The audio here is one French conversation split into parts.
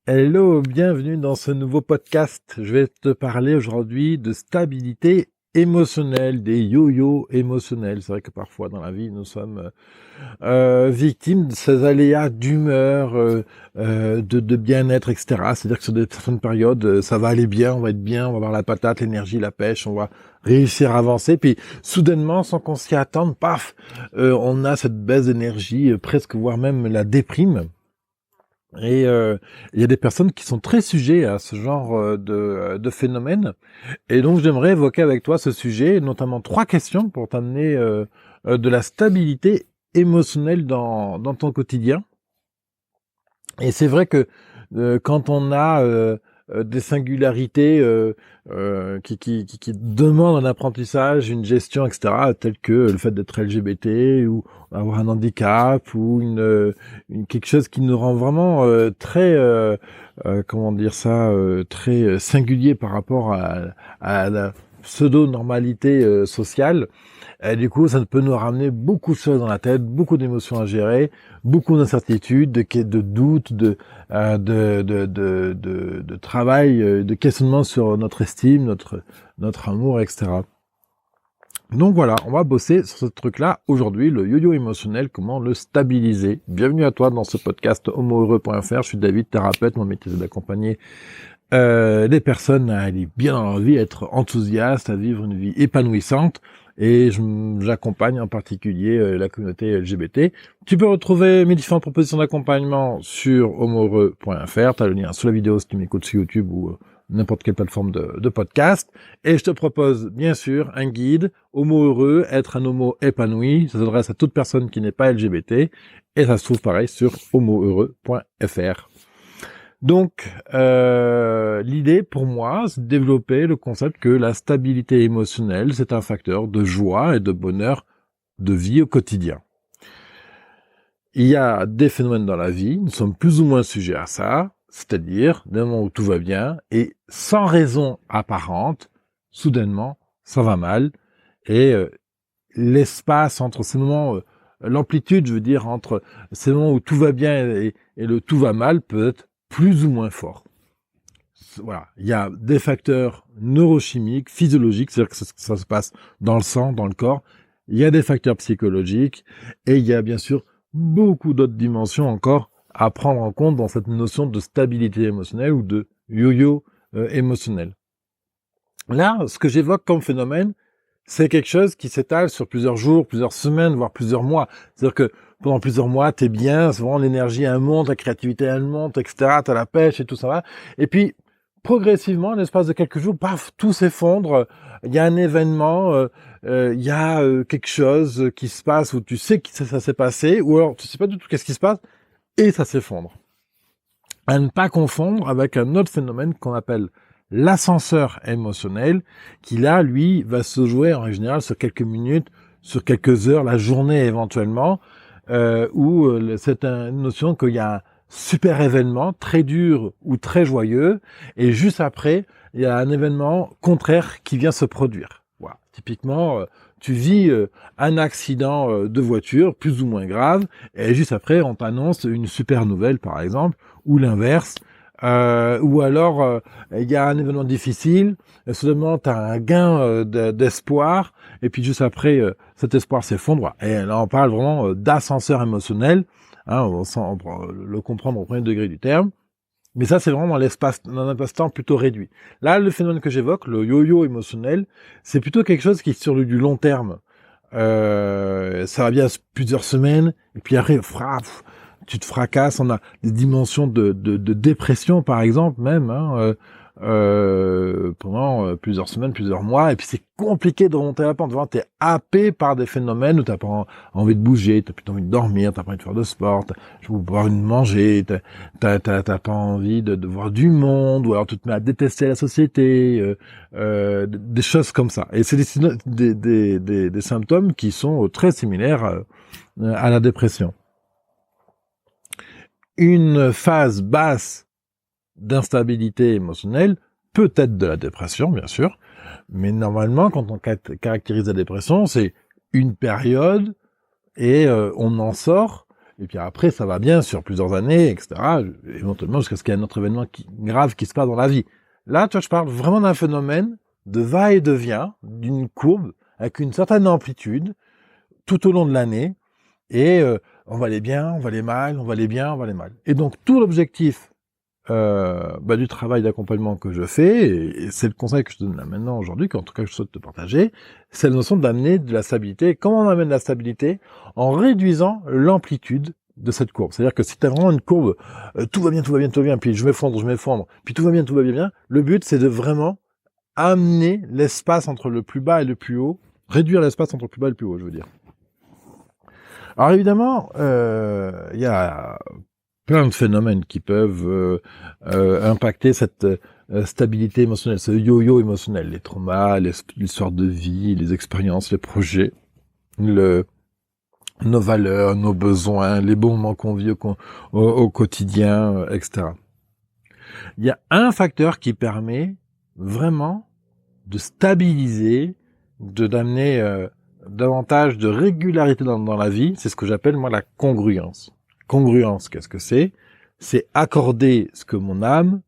Hello, bienvenue dans ce nouveau podcast. Je vais te parler aujourd'hui de stabilité émotionnelle, des yo-yo émotionnels. C'est vrai que parfois dans la vie, nous sommes victimes de ces aléas d'humeur, de bien-être, etc. C'est-à-dire que sur certaines périodes, ça va aller bien, on va être bien, on va avoir la patate, l'énergie, la pêche, on va réussir à avancer. Puis soudainement, sans qu'on s'y attende, paf, on a cette baisse d'énergie, presque voire même la déprime. Et il y a des personnes qui sont très sujets à ce genre de phénomène. Et donc, j'aimerais évoquer avec toi ce sujet, notamment 3 questions pour t'amener de la stabilité émotionnelle dans ton quotidien. Et c'est vrai que quand on a des singularités qui demandent un apprentissage, une gestion, etc., telles que le fait d'être LGBT ou avoir un handicap ou quelque chose qui nous rend vraiment très, comment dire ça, très singulier par rapport à la pseudo-normalité sociale. Et du coup, ça peut nous ramener beaucoup de choses dans la tête, beaucoup d'émotions à gérer, beaucoup d'incertitudes, de doutes, de travail, de questionnement sur notre estime, notre amour, etc. Donc voilà, on va bosser sur ce truc-là aujourd'hui, le yo-yo émotionnel, comment le stabiliser. Bienvenue à toi dans ce podcast homoheureux.fr. Je suis David, thérapeute. Mon métier c'est d'accompagner les personnes à aller bien dans leur vie, à être enthousiastes, à vivre une vie épanouissante. Et j'accompagne en particulier la communauté LGBT. Tu peux retrouver mes différentes propositions d'accompagnement sur homoheureux.fr. Tu as le lien sous la vidéo si tu m'écoutes sur YouTube ou n'importe quelle plateforme de podcast. Et je te propose bien sûr un guide Homo heureux, être un homo épanoui. Ça s'adresse à toute personne qui n'est pas LGBT. Et ça se trouve pareil sur homoheureux.fr. Donc, l'idée pour moi, c'est de développer le concept que la stabilité émotionnelle, c'est un facteur de joie et de bonheur de vie au quotidien. Il y a des phénomènes dans la vie, nous sommes plus ou moins sujets à ça, c'est-à-dire des moments où tout va bien et sans raison apparente, soudainement, ça va mal et l'espace entre ces moments, l'amplitude, je veux dire, entre ces moments où tout va bien et le tout va mal peut être plus ou moins fort. Voilà, il y a des facteurs neurochimiques, physiologiques, c'est-à-dire que ça se passe dans le sang, dans le corps. Il y a des facteurs psychologiques et il y a bien sûr beaucoup d'autres dimensions encore à prendre en compte dans cette notion de stabilité émotionnelle ou de yo-yo émotionnel. Là, ce que j'évoque comme phénomène, c'est quelque chose qui s'étale sur plusieurs jours, plusieurs semaines, voire plusieurs mois. C'est-à-dire que pendant plusieurs mois, t'es bien, souvent l'énergie elle monte, la créativité elle monte, etc. T'as la pêche et tout ça va. Et puis, progressivement, en l'espace de quelques jours, paf, tout s'effondre. Il y a un événement, il y a quelque chose qui se passe où tu sais que ça s'est passé, ou alors tu sais pas du tout qu'est-ce qui se passe, et ça s'effondre. À ne pas confondre avec un autre phénomène qu'on appelle l'ascenseur émotionnel, qui là, lui, va se jouer en général sur quelques minutes, sur quelques heures, la journée éventuellement, où c'est une notion qu'il y a un super événement, très dur ou très joyeux, et juste après, il y a un événement contraire qui vient se produire. Voilà. Typiquement, tu vis un accident de voiture, plus ou moins grave, et juste après, on t'annonce une super nouvelle, par exemple, ou l'inverse, ou alors il y a un événement difficile, et soudainement tu as un gain d'espoir, et puis juste après cet espoir s'effondre. Et là on parle vraiment d'ascenseur émotionnel, hein, on peut le comprendre au premier degré du terme, mais ça c'est vraiment dans un espace-temps plutôt réduit. Là le phénomène que j'évoque, le yo-yo émotionnel, c'est plutôt quelque chose qui est sur du long terme. Ça va bien plusieurs semaines, et puis après, tu te fracasses, on a des dimensions de dépression, par exemple, même, hein, pendant plusieurs semaines, plusieurs mois, et puis c'est compliqué de remonter la pente. Tu es happé par des phénomènes où tu n'as pas envie de bouger, tu n'as plutôt envie de dormir, tu n'as pas envie de faire de sport, tu n'as pas envie de manger, tu n'as pas envie de voir du monde, ou alors tu te mets à détester la société, des choses comme ça. Et c'est des symptômes qui sont très similaires à la dépression. Une phase basse d'instabilité émotionnelle peut être de la dépression, bien sûr, mais normalement, quand on caractérise la dépression, c'est une période et on en sort, et puis après, ça va bien sur plusieurs années, etc., éventuellement jusqu'à ce qu'il y ait un autre événement grave qui se passe dans la vie. Là, tu vois, je parle vraiment d'un phénomène de va et de vient, d'une courbe avec une certaine amplitude tout au long de l'année, et on va aller bien, on va aller mal, on va aller bien, on va aller mal. Et donc, tout l'objectif du travail d'accompagnement que je fais, et c'est le conseil que je te donne là maintenant aujourd'hui, qu'en tout cas je souhaite te partager, c'est la notion d'amener de la stabilité. Comment on amène de la stabilité? En réduisant l'amplitude de cette courbe. C'est-à-dire que si tu as vraiment une courbe, tout va bien, tout va bien, tout va bien, puis je m'effondre, puis tout va bien, tout va bien, le but c'est de vraiment amener l'espace entre le plus bas et le plus haut, réduire l'espace entre le plus bas et le plus haut, je veux dire. Alors évidemment, il y a plein de phénomènes qui peuvent impacter cette stabilité émotionnelle, ce yo-yo émotionnel, les traumas, l'histoire de vie, les expériences, les projets, nos valeurs, nos besoins, les bons moments qu'on vit au quotidien, etc. Il y a un facteur qui permet vraiment de stabiliser, d'amener davantage de régularité dans la vie, c'est ce que j'appelle moi la congruence. Congruence, qu'est-ce que c'est? C'est accorder ce que mon âme,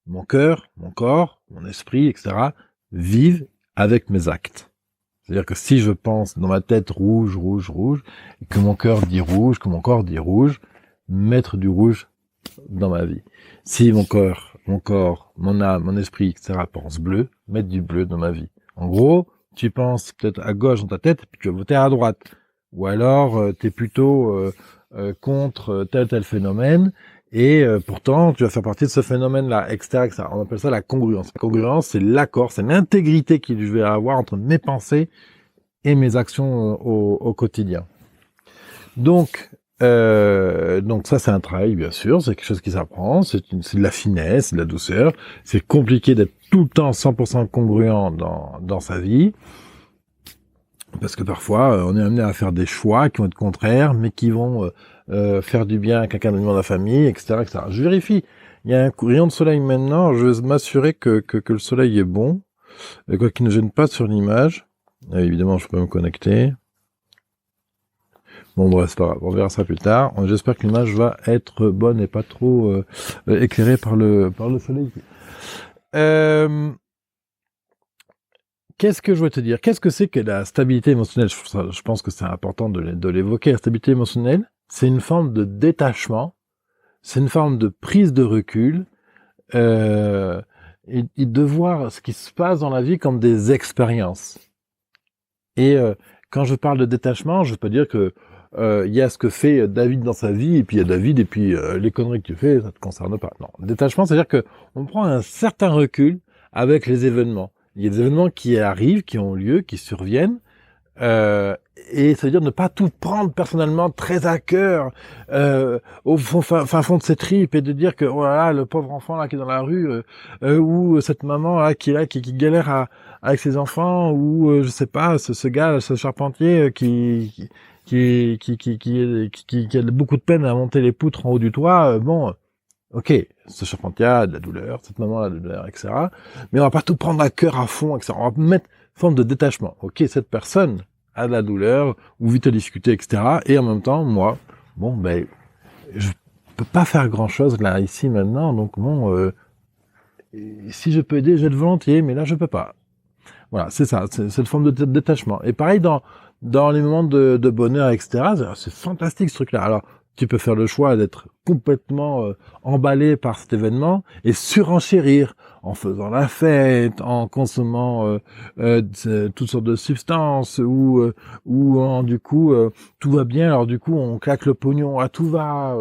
mon cœur, mon corps, mon esprit, etc. vivent avec mes actes. C'est-à-dire que si je pense dans ma tête rouge, rouge, rouge, et que mon cœur dit rouge, que mon corps dit rouge, mettre du rouge dans ma vie. Si mon corps, mon âme, mon esprit, etc. pense bleu, mettre du bleu dans ma vie. En gros, tu penses peut-être à gauche dans ta tête, puis tu vas voter à droite. Ou alors, tu es plutôt contre tel phénomène, et pourtant, tu vas faire partie de ce phénomène-là, etc., etc. On appelle ça la congruence. La congruence, c'est l'accord, c'est l'intégrité que je vais avoir entre mes pensées et mes actions au quotidien. Donc ça, c'est un travail, bien sûr, c'est quelque chose qui s'apprend, c'est de la finesse, c'est de la douceur, c'est compliqué d'être tout le temps 100% congruent dans sa vie, parce que parfois, on est amené à faire des choix qui vont être contraires, mais qui vont faire du bien à quelqu'un de la famille, etc., etc. Je vérifie, il y a un rayon de soleil maintenant, je vais m'assurer que le soleil est bon, quoi qu'il ne gêne pas sur l'image. Évidemment, je peux me connecter. Bon, bref, c'est pas grave, on verra ça plus tard. J'espère que l'image va être bonne et pas trop éclairée par le soleil. Qu'est-ce que je veux te dire? Qu'est-ce que c'est que la stabilité émotionnelle? Je pense que c'est important de l'évoquer. La stabilité émotionnelle, c'est une forme de détachement, c'est une forme de prise de recul, et de voir ce qui se passe dans la vie comme des expériences. Et quand je parle de détachement, je veux pas dire que il y a ce que fait David dans sa vie, et puis il y a David, et puis les conneries que tu fais, ça te concerne pas. Non, détachement, c'est-à-dire que on prend un certain recul avec les événements. Il y a des événements qui arrivent, qui ont lieu, qui surviennent, et ça veut dire ne pas tout prendre personnellement très à cœur, au fin fond de ses tripes, et de dire que oh là là, le pauvre enfant là qui est dans la rue, ou cette maman là qui galère avec ses enfants, ou je sais pas, ce gars, ce charpentier qui a beaucoup de peine à monter les poutres en haut du toit. Bon, ok, ce charpentier a de la douleur, cette maman a de la douleur, etc. Mais on va pas tout prendre à cœur à fond, etc. On va mettre forme de détachement. Ok, cette personne a de la douleur, ou vite à discuter, etc. Et en même temps, moi, bon, ben, je peux pas faire grand chose là, ici, maintenant, donc bon, si je peux aider, j'aide volontiers, mais là, je peux pas. Voilà, c'est ça, c'est cette forme de détachement. Et pareil, dans les moments de bonheur, etc., c'est fantastique ce truc-là. Alors, tu peux faire le choix d'être complètement emballé par cet événement et surenchérir en faisant la fête, en consommant toutes sortes de substances, ou du coup tout va bien, alors du coup on claque le pognon à tout va,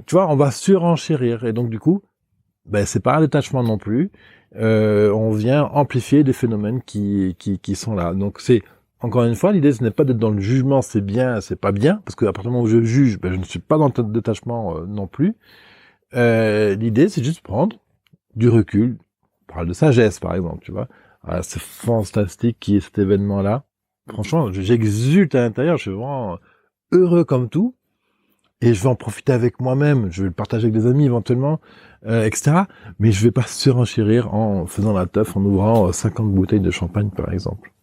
tu vois, on va surenchérir, et donc du coup ben c'est pas un détachement non plus, on vient amplifier des phénomènes qui sont là. Donc c'est, encore une fois, l'idée ce n'est pas d'être dans le jugement, c'est bien, c'est pas bien, parce qu'à partir du moment où je juge, ben je ne suis pas dans le détachement non plus. L'idée c'est juste prendre du recul, on parle de sagesse par exemple, tu vois. Ah, c'est fantastique qu'il y ait cet événement-là. Franchement, j'exulte à l'intérieur, je suis vraiment heureux comme tout. Et je vais en profiter avec moi-même, je vais le partager avec des amis éventuellement, etc. Mais je vais pas surenchérir en faisant la teuf, en ouvrant 50 bouteilles de champagne par exemple.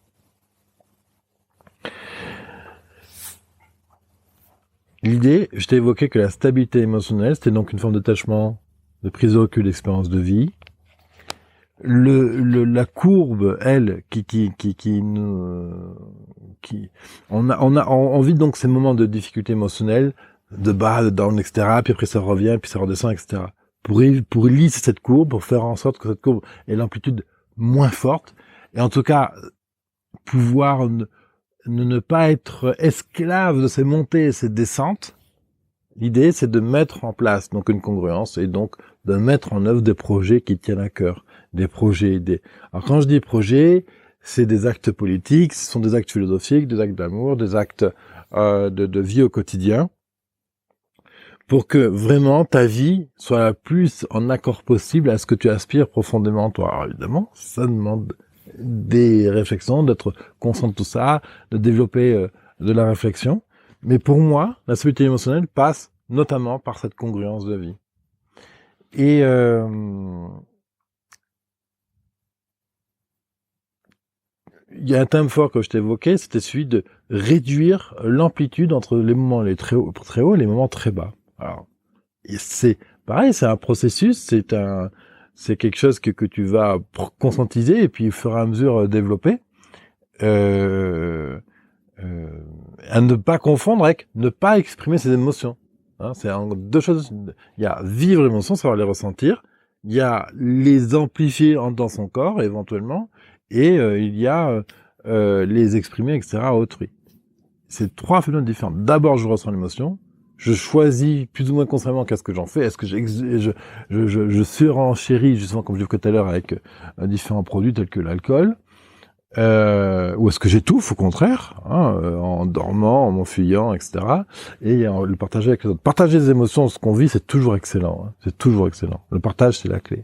L'idée, je t'ai évoqué que la stabilité émotionnelle, c'était donc une forme d'attachement, de prise de recul, d'expérience de vie. La courbe, elle, on vit donc ces moments de difficulté émotionnelle, de bas, de down, etc. Puis après ça revient, puis ça redescend, etc. Pour lisser cette courbe, pour faire en sorte que cette courbe ait l'amplitude moins forte, et en tout cas pouvoir ne pas être esclave de ces montées et ces descentes. L'idée, c'est de mettre en place donc une congruence et donc de mettre en œuvre des projets qui tiennent à cœur, des projets. Alors quand je dis projets, c'est des actes politiques, ce sont des actes philosophiques, des actes d'amour, des actes de vie au quotidien, pour que vraiment ta vie soit la plus en accord possible à ce que tu aspires profondément toi. Alors évidemment, ça demande des réflexions, d'être conscient de tout ça, de développer de la réflexion. Mais pour moi, la stabilité émotionnelle passe notamment par cette congruence de vie. Et il y a un thème fort que je t'évoquais, c'était celui de réduire l'amplitude entre les moments très hauts et les moments très bas. Alors, c'est pareil, c'est un processus, c'est quelque chose que tu vas conscientiser et puis au fur et à mesure développer. À ne pas confondre avec ne pas exprimer ses émotions. Hein, c'est deux choses. Il y a vivre l'émotion, savoir les ressentir. Il y a les amplifier dans son corps, éventuellement. Et il y a les exprimer, etc., à autrui. C'est trois phénomènes différents. D'abord, je ressens l'émotion. Je choisis plus ou moins consciemment qu'est-ce que j'en fais. Est-ce que je surenchéris, justement, comme je disais tout à l'heure, avec différents produits tels que l'alcool. Ou est-ce que j'étouffe au contraire, hein, en dormant, en m'enfuyant, etc. Et le partager avec les autres. Partager les émotions, ce qu'on vit, c'est toujours excellent. Hein, c'est toujours excellent. Le partage, c'est la clé.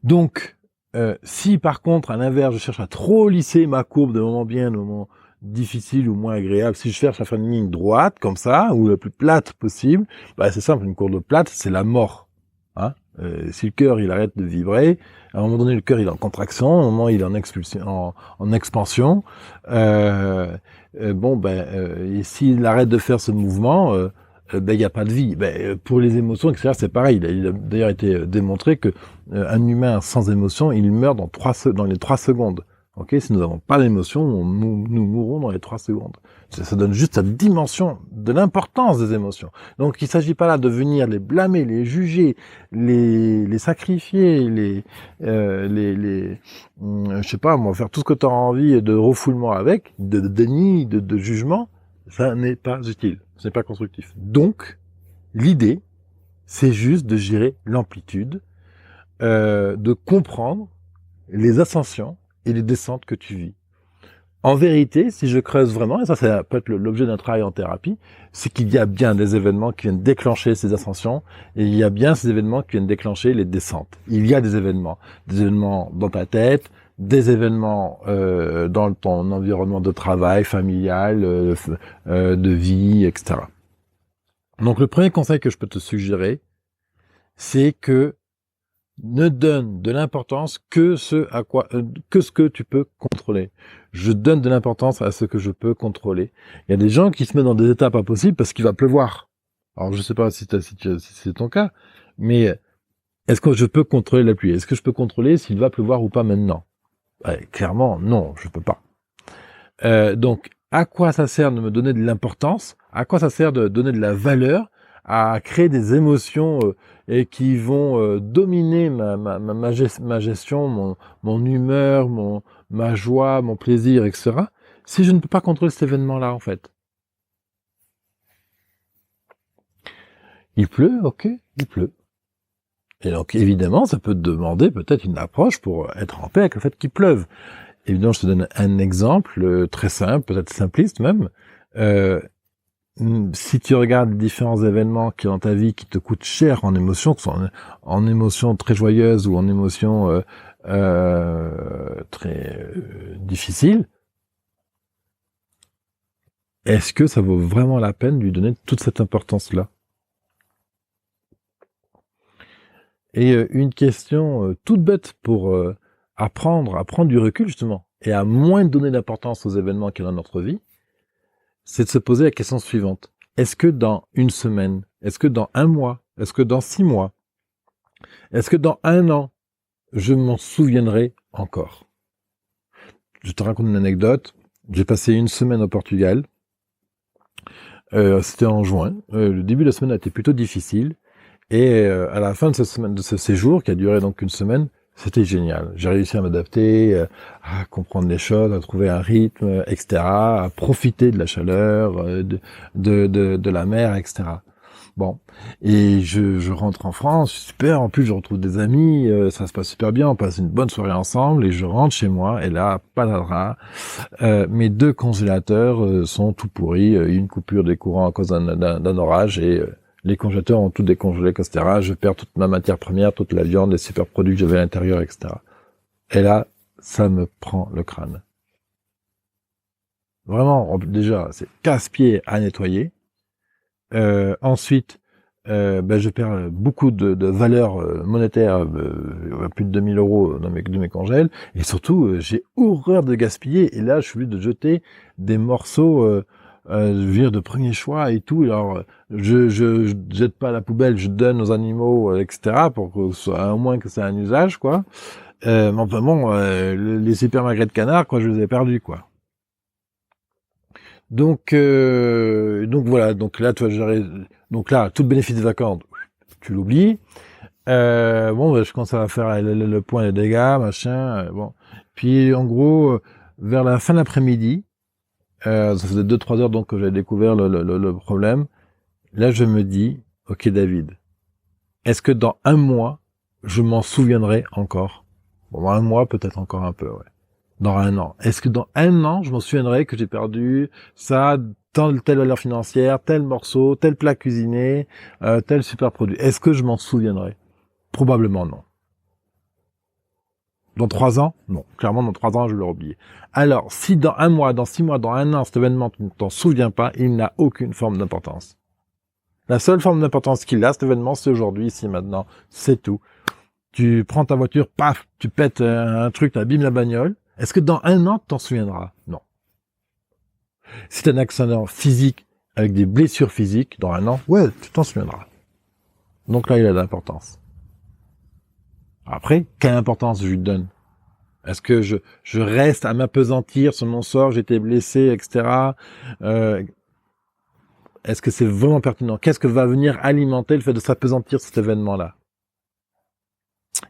Donc, si par contre, à l'inverse, je cherche à trop lisser ma courbe de moments bien, de moments difficiles ou moins agréables, si je cherche à faire une ligne droite, comme ça, ou la plus plate possible, bah, c'est simple, une courbe plate, c'est la mort. Hein. Si le cœur il arrête de vibrer, à un moment donné le cœur il est en contraction, à un moment il est en expulsion, en expansion. Et s'il arrête de faire ce mouvement, il n'y a pas de vie. Pour les émotions, etc., c'est pareil. Il a d'ailleurs été démontré que un humain sans émotion, il meurt dans les 3 secondes. Okay, si nous n'avons pas d'émotion, nous mourrons dans les 3 secondes. Ça donne juste la dimension de l'importance des émotions. Donc il ne s'agit pas là de venir les blâmer, les juger, les sacrifier, je sais pas moi, faire tout ce que tu as envie de refoulement avec, de déni, de jugement. Ça n'est pas utile, ce n'est pas constructif. Donc l'idée, c'est juste de gérer l'amplitude, de comprendre les ascensions et les descentes que tu vis. En vérité, si je creuse vraiment, et ça peut être l'objet d'un travail en thérapie, c'est qu'il y a bien des événements qui viennent déclencher ces ascensions, et il y a bien ces événements qui viennent déclencher les descentes. Il y a des événements dans ta tête, des événements dans ton environnement de travail, familial, de vie, etc. Donc le premier conseil que je peux te suggérer, c'est que ne donne de l'importance que ce que tu peux contrôler. Je donne de l'importance à ce que je peux contrôler. Il y a des gens qui se mettent dans des états pas possibles parce qu'il va pleuvoir. Alors je sais pas si c'est ton cas, mais est-ce que je peux contrôler la pluie? Est-ce que je peux contrôler s'il va pleuvoir ou pas maintenant? Clairement, non, je peux pas. Donc, à quoi ça sert de me donner de l'importance? À quoi ça sert de donner de la valeur à créer des émotions et qui vont dominer ma gestion, mon humeur, ma joie, mon plaisir, etc. Si je ne peux pas contrôler cet événement-là, en fait. Il pleut, ok, il pleut. Et donc, évidemment, ça peut te demander peut-être une approche pour être en paix avec le fait qu'il pleuve. Évidemment, je te donne un exemple très simple, peut-être simpliste même. Si tu regardes les différents événements qui dans ta vie qui te coûtent cher en émotions, que ce soit en émotions très joyeuses ou en émotions très difficiles, est-ce que ça vaut vraiment la peine de lui donner toute cette importance-là? Et une question toute bête pour à prendre du recul justement, et à moins donner d'importance aux événements qu'il y a dans notre vie, c'est de se poser la question suivante. Est-ce que dans une semaine, est-ce que dans un mois, est-ce que dans 6 mois, est-ce que dans un an, je m'en souviendrai encore? Je te raconte une anecdote. J'ai passé une semaine au Portugal. C'était en juin. Le début de la semaine a été plutôt difficile. Et à la fin de cette semaine, de ce séjour, qui a duré donc une semaine, c'était génial. J'ai réussi à m'adapter, à comprendre les choses, à trouver un rythme, etc., à profiter de la chaleur, de la mer, etc. Bon, et je rentre en France, super, en plus je retrouve des amis, ça se passe super bien, on passe une bonne soirée ensemble, et je rentre chez moi, et là, paladra, mes 2 congélateurs sont tout pourris, une coupure des courants à cause d'un orage, et les congélateurs ont tout décongelé, etc. Je perds toute ma matière première, toute la viande, les super produits que j'avais à l'intérieur, etc. Et là, ça me prend le crâne. Vraiment, déjà, c'est casse-pied à nettoyer. Ensuite, je perds beaucoup de valeur monétaire, plus de 2000 euros dans mes congèles. Et surtout, j'ai horreur de gaspiller. Et là, je suis obligé de jeter des morceaux de premier choix et tout. Alors, je jette pas à la poubelle, je donne aux animaux, etc. pour que ce soit, au moins que ça ait un usage, quoi. Mais enfin bon, les super magrets de canard, quoi, je les ai perdus, quoi. Donc voilà. Donc là, toi, donc là, tout le bénéfice des vacances, tu l'oublies. Je commence à faire le point des dégâts, machin. Bon. Puis en gros, vers la fin de l'après-midi. Ça faisait 2-3 heures donc que j'avais découvert le problème. Là, je me dis, ok David, est-ce que dans un mois, je m'en souviendrai encore? Bon, dans un mois, peut-être encore un peu, ouais. Dans un an. Est-ce que dans un an, je m'en souviendrai que j'ai perdu ça, telle valeur financière, tel morceau, tel plat cuisiné, tel super produit? Est-ce que je m'en souviendrai? Probablement non. Dans 3 ans? Non. Clairement, dans 3 ans, je vais le oublier. Alors, si dans un mois, dans 6 mois, dans un an, cet événement, tu ne t'en souviens pas, il n'a aucune forme d'importance. La seule forme d'importance qu'il a, cet événement, c'est aujourd'hui, ici, maintenant. C'est tout. Tu prends ta voiture, paf, tu pètes un truc, tu abîmes la bagnole. Est-ce que dans un an, tu t'en souviendras? Non. Si tu as un accident physique avec des blessures physiques, dans un an, ouais, tu t'en souviendras. Donc là, il a de l'importance. Après, quelle importance je lui donne? Est-ce que je reste à m'appesantir sur mon sort, j'étais blessé, etc. Est-ce que c'est vraiment pertinent? Qu'est-ce que va venir alimenter le fait de s'appesantir cet événement-là?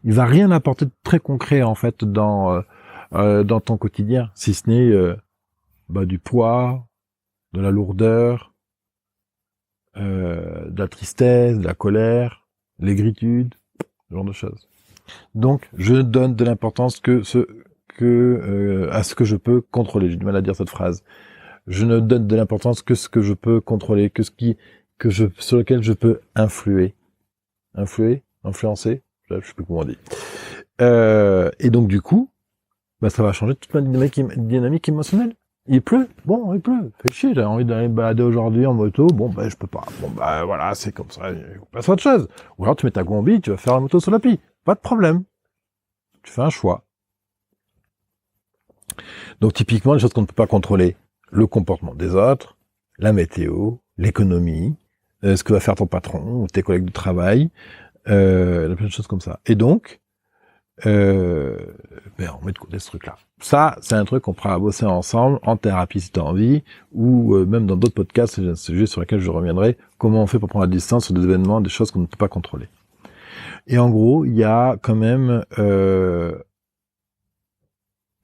Il va rien apporter de très concret en fait dans ton quotidien, si ce n'est du poids, de la lourdeur, de la tristesse, de la colère, l'aigritude, ce genre de choses. Donc, je donne de l'importance à ce que je peux contrôler. J'ai du mal à dire cette phrase. Je ne donne de l'importance que ce que je peux contrôler, sur lequel je peux influencer, je sais plus comment on dit. Et donc du coup, ça va changer toute ma dynamique émotionnelle. Il pleut, il pleut, fait chier, j'ai envie d'aller me balader aujourd'hui en moto, je peux pas. Voilà, c'est comme ça, il passe autre chose. Ou alors tu mets ta combi, tu vas faire la moto sur la piste. Pas de problème. Tu fais un choix. Donc typiquement, les choses qu'on ne peut pas contrôler, le comportement des autres, la météo, l'économie, ce que va faire ton patron ou tes collègues de travail, il y a plein de choses comme ça. Et donc, on met de côté ce truc-là. Ça, c'est un truc qu'on pourra bosser ensemble en thérapie si tu as envie, ou même dans d'autres podcasts, c'est un sujet sur lequel je reviendrai, comment on fait pour prendre la distance sur des événements, des choses qu'on ne peut pas contrôler. Et en gros, il y a quand même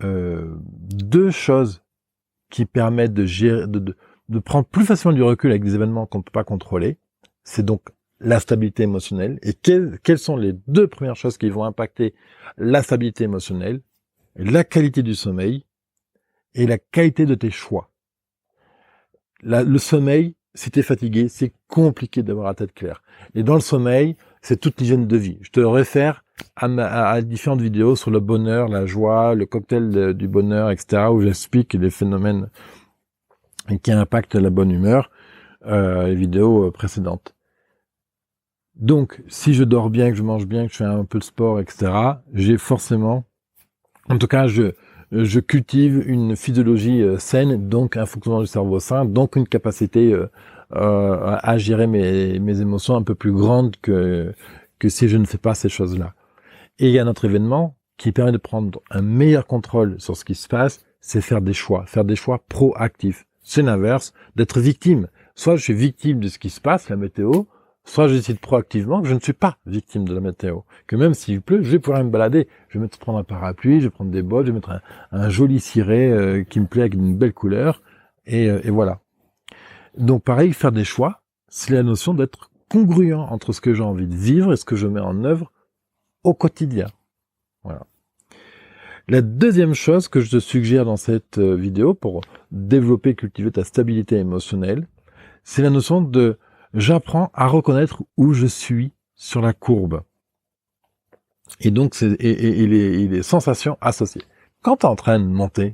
2 choses qui permettent de gérer, de prendre plus facilement du recul avec des événements qu'on ne peut pas contrôler. C'est donc la stabilité émotionnelle. Et quelles sont les 2 premières choses qui vont impacter la stabilité émotionnelle? La qualité du sommeil et la qualité de tes choix. Le sommeil, si t'es fatigué, c'est compliqué d'avoir la tête claire. Et dans le sommeil, c'est toute l'hygiène de vie. Je te réfère à différentes vidéos sur le bonheur, la joie, le cocktail du bonheur, etc., où j'explique les phénomènes qui impactent la bonne humeur, les vidéos précédentes. Donc, si je dors bien, que je mange bien, que je fais un peu de sport, etc., j'ai forcément, en tout cas, je cultive une physiologie saine, donc un fonctionnement du cerveau sain, donc une capacité à gérer mes émotions un peu plus grande que si je ne fais pas ces choses-là. Et il y a un autre événement qui permet de prendre un meilleur contrôle sur ce qui se passe, c'est faire des choix proactifs. C'est l'inverse d'être victime. Soit je suis victime de ce qui se passe, la météo, soit je décide proactivement que je ne suis pas victime de la météo. Que même s'il pleut, je vais pouvoir me balader. Je vais prendre un parapluie, je vais prendre des bottes, je vais mettre un joli ciré qui me plaît avec une belle couleur. Et voilà. Donc pareil, faire des choix, c'est la notion d'être congruent entre ce que j'ai envie de vivre et ce que je mets en œuvre au quotidien. Voilà. La deuxième chose que je te suggère dans cette vidéo pour développer et cultiver ta stabilité émotionnelle, c'est la notion de j'apprends à reconnaître où je suis sur la courbe. Et donc, les sensations associées. Quand tu es en train de monter,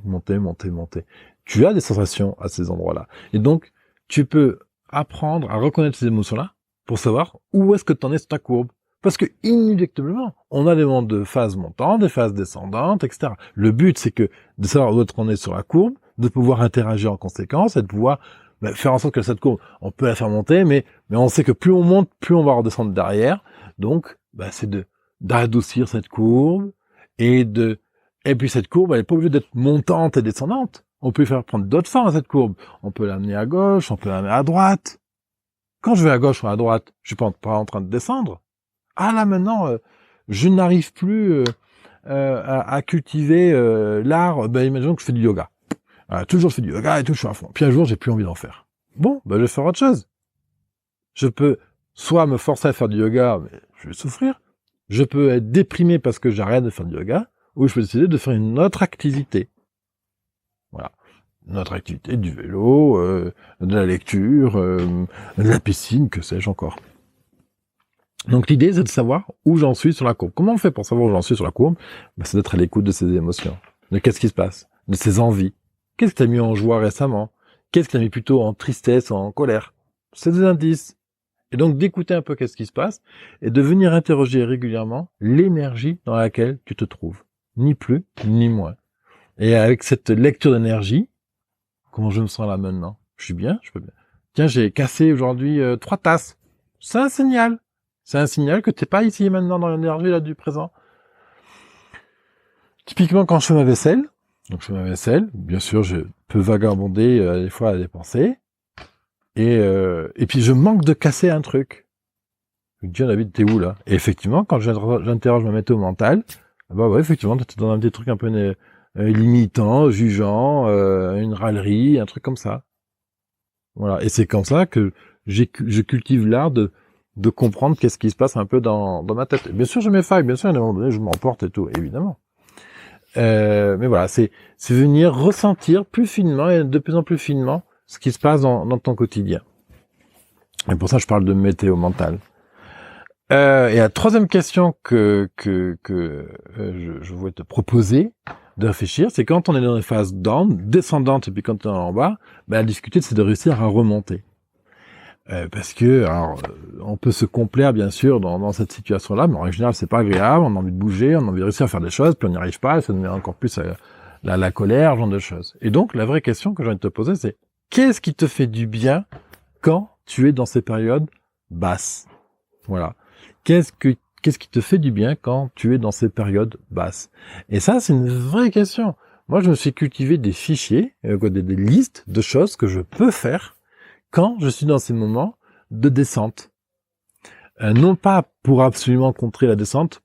tu as des sensations à ces endroits-là. Et donc, tu peux apprendre à reconnaître ces émotions-là pour savoir où est-ce que tu en es sur ta courbe. Parce que, inéluctablement, on a des moments de phase montante, des phases descendantes, etc. Le but, c'est que de savoir où on est sur la courbe, de pouvoir interagir en conséquence et de pouvoir faire en sorte que cette courbe, on peut la faire monter, mais on sait que plus on monte, plus on va redescendre derrière. Donc, c'est d'adoucir cette courbe et puis cette courbe, elle n'est pas obligée d'être montante et descendante. On peut faire prendre d'autres formes à cette courbe. On peut l'amener à gauche, on peut l'amener à droite. Quand je vais à gauche ou à droite, je suis pas en train de descendre. Ah là maintenant, je n'arrive plus à cultiver l'art. Imaginons que je fais du yoga. Toujours je fais du yoga et tout, je suis à fond. Puis un jour, j'ai plus envie d'en faire. Bon, je vais faire autre chose. Je peux soit me forcer à faire du yoga, mais je vais souffrir. Je peux être déprimé parce que j'arrête de faire du yoga, ou je peux décider de faire une autre activité. Voilà. Une autre activité, du vélo, de la lecture, de la piscine, que sais-je encore. Donc l'idée, c'est de savoir où j'en suis sur la courbe. Comment on fait pour savoir où j'en suis sur la courbe? C'est d'être à l'écoute de ses émotions. De qu'est-ce qui se passe? De ses envies. Qu'est-ce qui t'a mis en joie récemment? Qu'est-ce qui t'a mis plutôt en tristesse ou en colère? C'est des indices. Et donc d'écouter un peu qu'est-ce qui se passe et de venir interroger régulièrement l'énergie dans laquelle tu te trouves. Ni plus, ni moins. Et avec cette lecture d'énergie, comment je me sens là maintenant? Je suis bien? Je peux bien. Tiens, j'ai cassé aujourd'hui 3 tasses. C'est un signal. C'est un signal que t'es pas ici et maintenant dans l'énergie là du présent. Typiquement quand je fais ma vaisselle, bien sûr je peux vagabonder des fois à des pensées, et puis je manque de casser un truc. Je me dis, David, t'es où là? Et effectivement, quand j'interroge ma météo mentale, effectivement, tu te donnes un petit truc un peu limitant, jugeant, une râlerie, un truc comme ça. Voilà, et c'est comme ça que je cultive l'art de comprendre qu'est-ce qui se passe un peu dans ma tête. Et bien sûr, je m'effaille, bien sûr, à un moment donné, je m'emporte et tout, évidemment. Mais voilà, c'est venir ressentir plus finement et de plus en plus finement ce qui se passe dans ton quotidien. Et pour ça, je parle de météo mentale. Et la troisième question que je voulais te proposer de réfléchir, c'est quand on est dans une phase descendante, et puis quand on est en bas, la difficulté, c'est de réussir à remonter. Parce que, on peut se complaire, bien sûr, dans cette situation-là, mais en général, c'est pas agréable, on a envie de bouger, on a envie de réussir à faire des choses, puis on n'y arrive pas, et ça nous met encore plus la colère, ce genre de choses. Et donc, la vraie question que j'ai envie de te poser, c'est qu'est-ce qui te fait du bien quand tu es dans ces périodes basses? Voilà. Qu'est-ce qui te fait du bien quand tu es dans ces périodes basses? Et ça, c'est une vraie question. Moi, je me suis cultivé des fichiers, des listes de choses que je peux faire quand je suis dans ces moments de descente. Non pas pour absolument contrer la descente,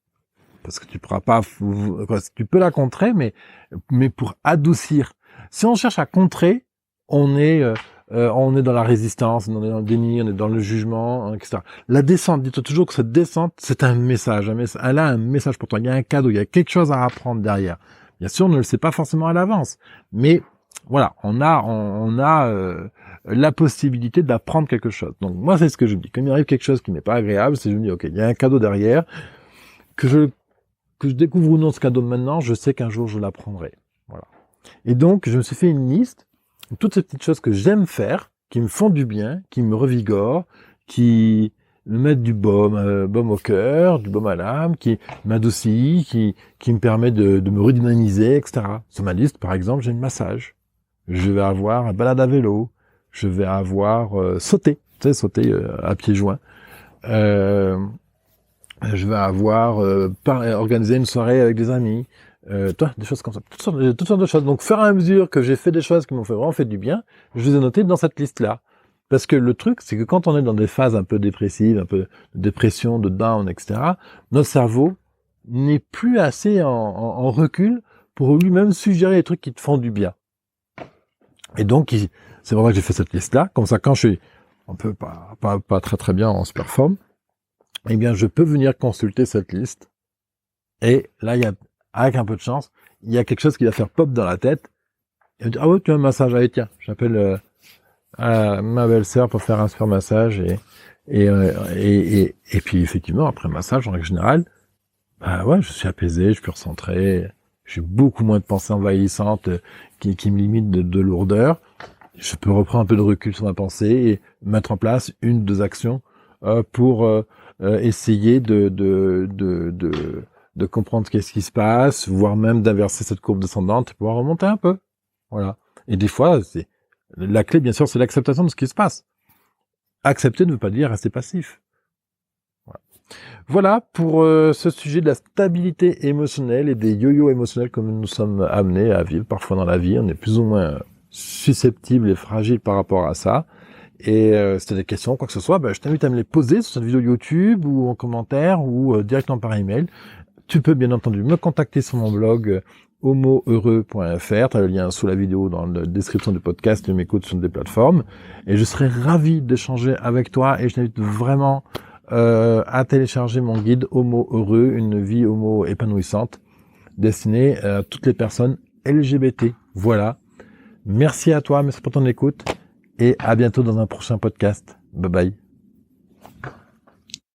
parce que tu pourras pas, tu peux la contrer, mais pour adoucir. Si on cherche à contrer, on est dans la résistance, on est dans le déni, on est dans le jugement, etc. La descente, dis-toi toujours que cette descente, c'est un message. Elle a un message pour toi. Il y a un cadeau, il y a quelque chose à apprendre derrière. Bien sûr, on ne le sait pas forcément à l'avance, mais voilà, on a la possibilité d'apprendre quelque chose. Donc moi, c'est ce que je me dis. Quand il arrive quelque chose qui n'est pas agréable, c'est je me dis, ok, il y a un cadeau derrière, que je découvre ou non ce cadeau maintenant, je sais qu'un jour je l'apprendrai. Voilà. Et donc, je me suis fait une liste, toutes ces petites choses que j'aime faire, qui me font du bien, qui me revigorent, qui me mettre du baume, baume au cœur, du baume à l'âme, qui m'adoucit, qui me permet de me redynamiser, etc. Sur ma liste, par exemple, j'ai le massage. Je vais avoir un balade à vélo. Je vais avoir sauter, tu sais, sauter à pieds joints. Je vais avoir organisé une soirée avec des amis. Des choses comme ça, toutes sortes de choses. Donc, au fur et à mesure que j'ai fait des choses qui m'ont vraiment fait du bien, je les ai notées dans cette liste-là. Parce que le truc, c'est que quand on est dans des phases un peu dépressives, un peu de dépression, de down, etc., notre cerveau n'est plus assez en recul pour lui-même suggérer les trucs qui te font du bien. Et donc, c'est pour ça que j'ai fait cette liste-là. Comme ça, quand je suis un peu pas très bien en super forme, eh bien, je peux venir consulter cette liste. Et là, avec un peu de chance, il y a quelque chose qui va faire pop dans la tête. Et me dire, ah ouais, tu as un massage, allez, tiens, j'appelle ma belle-sœur pour faire un super massage. Et puis, effectivement, après le massage, en règle générale, bah ouais, je suis apaisé, je suis recentré, j'ai beaucoup moins de pensées envahissantes qui me limitent de lourdeur. Je peux reprendre un peu de recul sur ma pensée et mettre en place 1-2 actions pour essayer de comprendre qu'est-ce qui se passe, voire même d'inverser cette courbe descendante et pouvoir remonter un peu. Voilà. Et des fois, la clé, bien sûr, c'est l'acceptation de ce qui se passe. Accepter ne veut pas dire rester passif. Voilà pour ce sujet de la stabilité émotionnelle et des yo-yo émotionnels que nous sommes amenés à vivre parfois dans la vie. On est plus ou moins susceptible et fragile par rapport à ça. Et si tu as des questions, quoi que ce soit, je t'invite à me les poser sur cette vidéo YouTube ou en commentaire ou directement par email. Tu peux bien entendu me contacter sur mon blog homoheureux.fr. Tu as le lien sous la vidéo dans la description du podcast. Tu m'écoutes sur des plateformes. Et je serai ravi d'échanger avec toi et je t'invite vraiment à télécharger mon guide Homo Heureux, une vie homo épanouissante, destiné à toutes les personnes LGBT. Voilà. Merci à toi, merci pour ton écoute et à bientôt dans un prochain podcast. Bye bye.